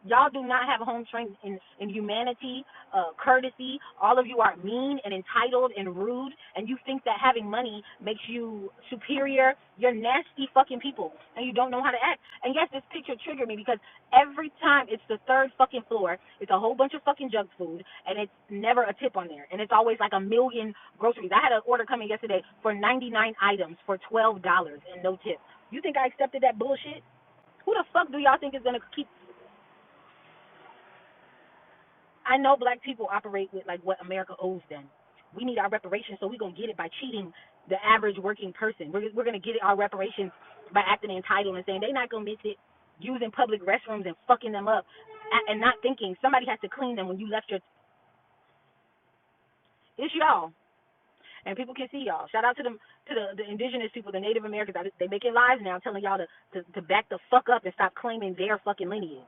Y'all do not have home training in humanity, courtesy. All of you are mean and entitled and rude, and you think that having money makes you superior. You're nasty fucking people, and you don't know how to act. And yes, this picture triggered me because every time it's the third fucking floor, it's a whole bunch of fucking junk food, and it's never a tip on there. And it's always like a million groceries. I had an order coming yesterday for 99 items for $12 and no tip. You think I accepted that bullshit? Who the fuck do y'all think is gonna keep? I know black people operate with like what America owes them. We need our reparations, so we're gonna get it by cheating the average working person. We're gonna get our reparations by acting entitled and saying they're not gonna miss it, using public restrooms and fucking them up, and not thinking somebody has to clean them when you left your. It's y'all, and people can see y'all. Shout out to them, to the indigenous people, the Native Americans. They making lives now, telling y'all to back the fuck up and stop claiming their fucking lineage.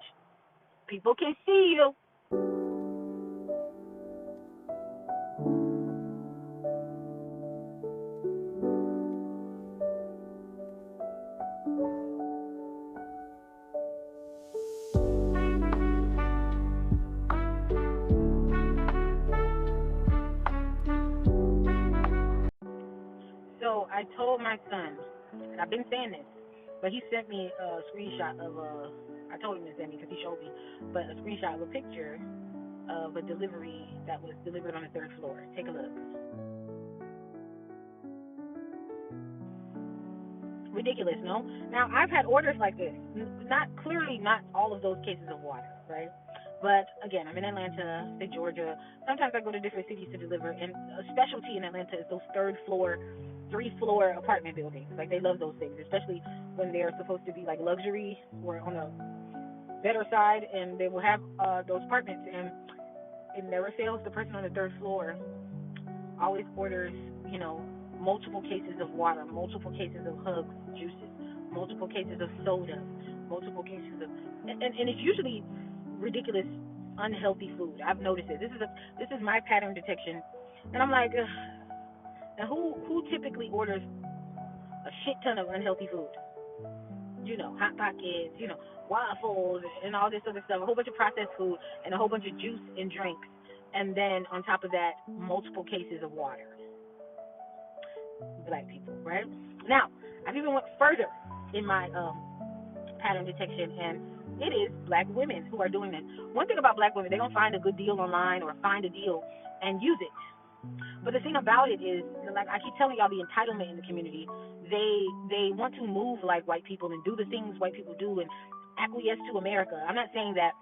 People can see you. So I told my son, and I've been saying this, but he sent me a screenshot of I told him to send me because he showed me, but a screenshot of a picture of a delivery that was delivered on the third floor. Take a look. Ridiculous, no? Now I've had orders like this. Not all of those cases of water, right? But again, I'm in Atlanta, say Georgia. Sometimes I go to different cities to deliver, and a specialty in Atlanta is those third floor, 3-floor apartment buildings. Like they love those things, especially when they're supposed to be like luxury or on the better side, and they will have those apartments, and it never fails. The person on the third floor always orders, multiple cases of water, multiple cases of hugs, juices, multiple cases of soda, multiple cases of, and it's usually ridiculous, unhealthy food. I've noticed it. This is my pattern detection, and I'm like, now who typically orders a shit ton of unhealthy food? Hot pockets, waffles, and all this other stuff, a whole bunch of processed food, and a whole bunch of juice and drinks, and then on top of that, multiple cases of water. Black people, right? Now, I've even went further in my pattern detection, and it is black women who are doing this. One thing about black women, they don't find a good deal online or find a deal and use it. But the thing about it is, like I keep telling y'all, the entitlement in the community, they want to move like white people and do the things white people do and acquiesce to America. I'm not saying that,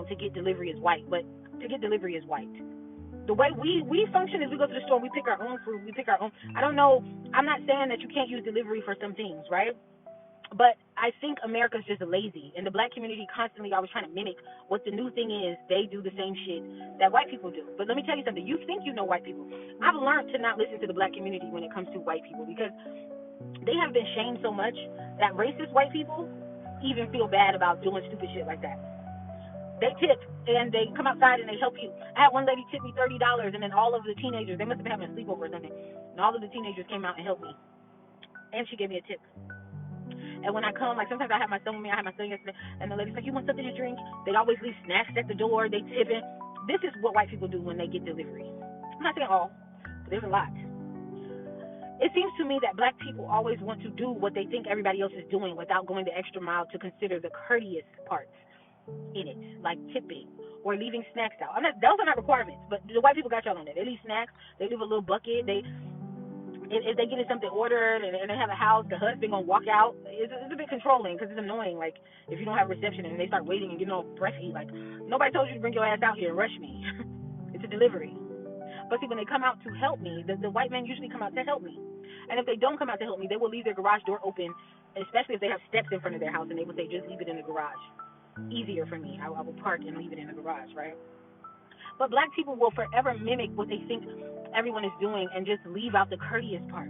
to get delivery is white, but to get delivery is white. The way we function is we go to the store, we pick our own food, we pick our own. I don't know. I'm not saying that you can't use delivery for some things, right? But I think America's just lazy, and the black community constantly always trying to mimic what the new thing is. They do the same shit that white people do. But let me tell you something. You think you know white people. I've learned to not listen to the black community when it comes to white people because they have been shamed so much that racist white people even feel bad about doing stupid shit like that. They tip, and they come outside and they help you. I had one lady tip me $30, and then all of the teenagers, they must have been having a sleepover or something, and all of the teenagers came out and helped me, and she gave me a tip. And when I come, like sometimes I have my son with me. I had my son yesterday, and the lady's like, "You want something to drink?" They'd always leave snacks at the door. They tipping. This is what white people do when they get delivery. I'm not saying all, but there's a lot. It seems to me that black people always want to do what they think everybody else is doing without going the extra mile to consider the courteous parts in it, like tipping or leaving snacks out. Those are not requirements, but the white people got y'all on that. They leave snacks. They leave a little bucket. If they get something ordered and they have a house, the husband gonna walk out. It's a bit controlling because it's annoying. Like if you don't have reception and they start waiting and getting all breathy, like nobody told you to bring your ass out here and rush me. It's a delivery. But see, when they come out to help me, the white men usually come out to help me. And if they don't come out to help me, they will leave their garage door open, especially if they have steps in front of their house, and they will say, just leave it in the garage. Easier for me. I will park and leave it in the garage, right? But black people will forever mimic what they think everyone is doing and just leave out the courteous part.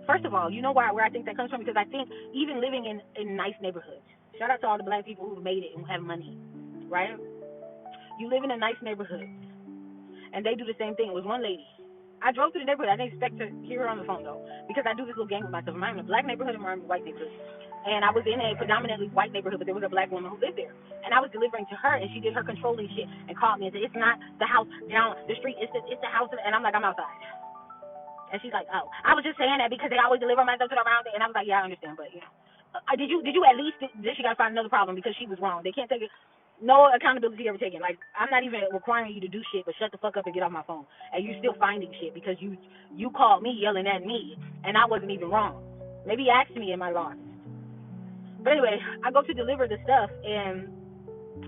First of all, you know where I think that comes from? Because I think even living in nice neighborhoods, shout out to all the black people who've made it and have money, right? You live in a nice neighborhood, and they do the same thing. It was one lady. I drove through the neighborhood. I didn't expect to hear her on the phone, though, because I do this little game with myself. Am I in a black neighborhood or am I in a white neighborhood? And I was in a predominantly white neighborhood, but there was a black woman who lived there. And I was delivering to her, and she did her controlling shit and called me and said, it's not the house down the street, it's the house. And I'm like, I'm outside. And she's like, oh, I was just saying that because they always deliver my stuff to the around. And I was like, yeah, I understand, but you know, did you at least? Then she got to find another problem because she was wrong. They can't take it. No accountability ever taken. Like, I'm not even requiring you to do shit, but shut the fuck up and get off my phone. And you still finding shit because you called me yelling at me, and I wasn't even wrong. Maybe ask me in my loss. But anyway, I go to deliver the stuff, and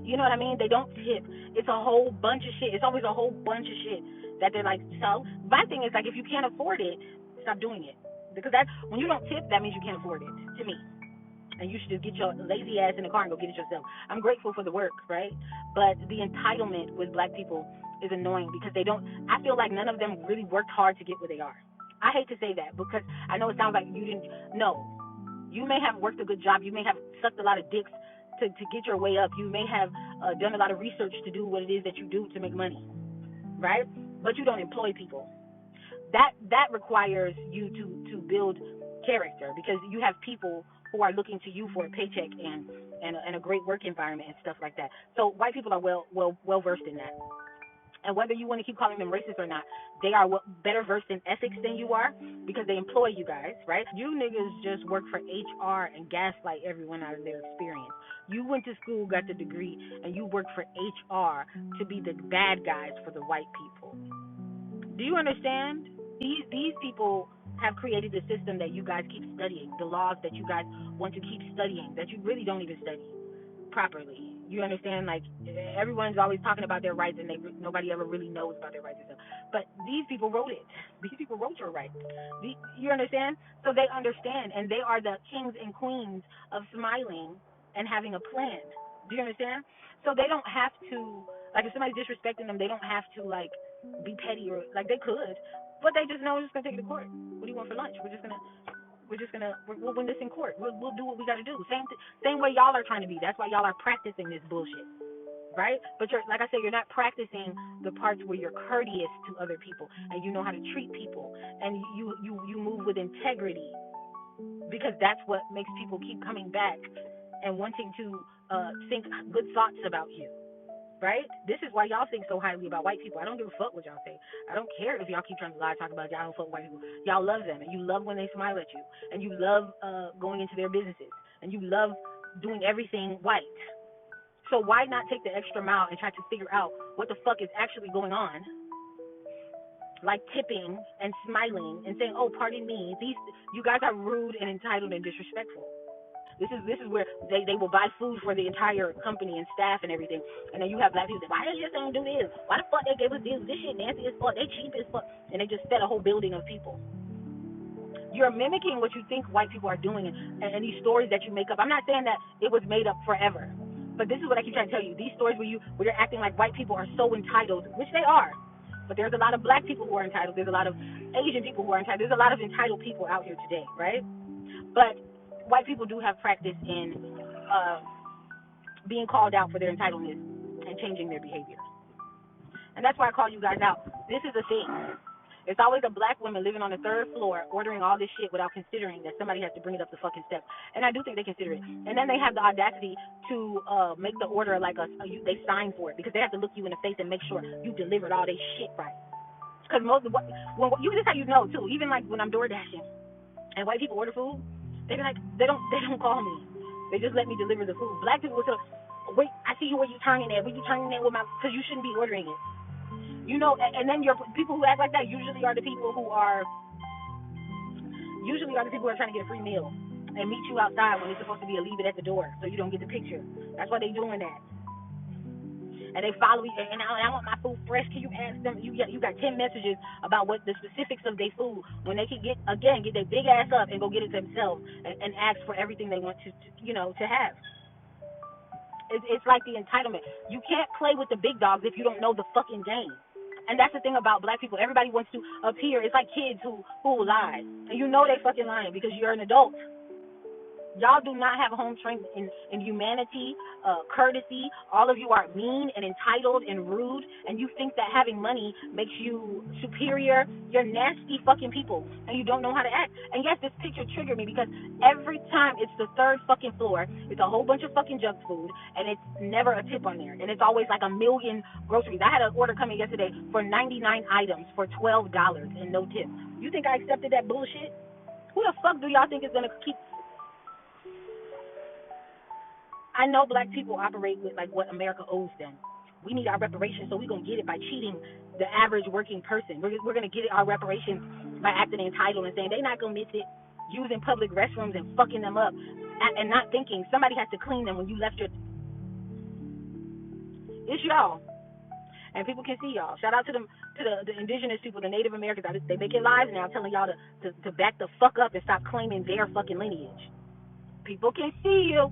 you know what I mean? They don't tip. It's a whole bunch of shit. It's always a whole bunch of shit that they're like, so my thing is, like, if you can't afford it, stop doing it. Because that, when you don't tip, that means you can't afford it, to me. And you should just get your lazy ass in the car and go get it yourself. I'm grateful for the work, right? But the entitlement with black people is annoying because they don't, I feel like none of them really worked hard to get where they are. I hate to say that because I know it sounds like you didn't. No. You may have worked a good job. You may have sucked a lot of dicks to get your way up. You may have done a lot of research to do what it is that you do to make money, right? But you don't employ people. That requires you to build character because you have people who are looking to you for a paycheck and a great work environment and stuff like that. So white people are well versed in that. And whether you want to keep calling them racist or not, they are better versed in ethics than you are because they employ you guys, right? You niggas just work for HR and gaslight everyone out of their experience. You went to school, got the degree, and you work for HR to be the bad guys for the white people. Do you understand? These people have created the system that you guys keep studying, the laws that you guys want to keep studying, that you really don't even study properly. You understand? Like, everyone's always talking about their rights, and nobody ever really knows about their rights and stuff. But these people wrote it. These people wrote your rights. You understand? So they understand, and they are the kings and queens of smiling and having a plan. Do you understand? So they don't have to, like, if somebody's disrespecting them, they don't have to, like, be petty or, like, they could, but they just know we're just gonna take it to court. What do you want for lunch? We'll win this in court. We'll do what we got to do. Same way y'all are trying to be. That's why y'all are practicing this bullshit, right? But like I said, you're not practicing the parts where you're courteous to other people and you know how to treat people and you move with integrity, because that's what makes people keep coming back and wanting to think good thoughts about you. Right? This is why y'all think so highly about white people. I don't give a fuck what y'all say. I don't care if y'all keep trying to lie, talk about y'all don't fuck with white people. Y'all love them, and you love when they smile at you, and you love going into their businesses, and you love doing everything white. So why not take the extra mile and try to figure out what the fuck is actually going on? Like tipping and smiling and saying, "Oh, pardon me, you guys are rude and entitled and disrespectful." This is where they will buy food for the entire company and staff and everything. And then you have black people say, why they just don't do this? Why the fuck they gave us this? This shit nasty as fuck. They cheap as fuck. And they just fed a whole building of people. You're mimicking what you think white people are doing and these stories that you make up. I'm not saying that it was made up forever. But this is what I keep trying to tell you. These stories where you're acting like white people are so entitled, which they are. But there's a lot of black people who are entitled. There's a lot of Asian people who are entitled. There's a lot of entitled people out here today, right? But white people do have practice in being called out for their entitlement and changing their behavior. And that's why I call you guys out. This is a thing. It's always a black woman living on the third floor ordering all this shit without considering that somebody has to bring it up the fucking steps. And I do think they consider it. And then they have the audacity to make the order like they sign for it because they have to look you in the face and make sure you delivered all this shit right. Because this is how you know too. Even like when I'm door dashing and white people order food, they be like, they don't call me. They just let me deliver the food. Black people will say, wait, I see you where you turning at. Where you turning at with because you shouldn't be ordering it. You know, and then your people who act like that usually are the people who are trying to get a free meal and meet you outside when it's supposed to be a leave it at the door so you don't get the picture. That's why they doing that. And they follow you, and I want my food fresh. Can you ask them? You got 10 messages about what the specifics of their food when they can get their big ass up and go get it themselves and ask for everything they want to have. It's like the entitlement. You can't play with the big dogs if you don't know the fucking game. And that's the thing about black people. Everybody wants to appear. It's like kids who lie, and you know they fucking lying because you're an adult. Y'all do not have home training in humanity, courtesy. All of you are mean and entitled and rude, and you think that having money makes you superior. You're nasty fucking people, and you don't know how to act. And yes, this picture triggered me because every time it's the third fucking floor, it's a whole bunch of fucking junk food, and it's never a tip on there. And it's always like a million groceries. I had an order coming yesterday for 99 items for $12 and no tip. You think I accepted that bullshit? Who the fuck do y'all think is gonna keep? I know black people operate with like what America owes them. We need our reparations, so we're gonna get it by cheating the average working person. We're gonna get our reparations by acting entitled and saying they're not gonna miss it, using public restrooms and fucking them up, and not thinking somebody has to clean them when you left your. It's y'all, and people can see y'all. Shout out to them, to the indigenous people, the Native Americans. They make it live now, telling y'all to back the fuck up and stop claiming their fucking lineage. People can see you.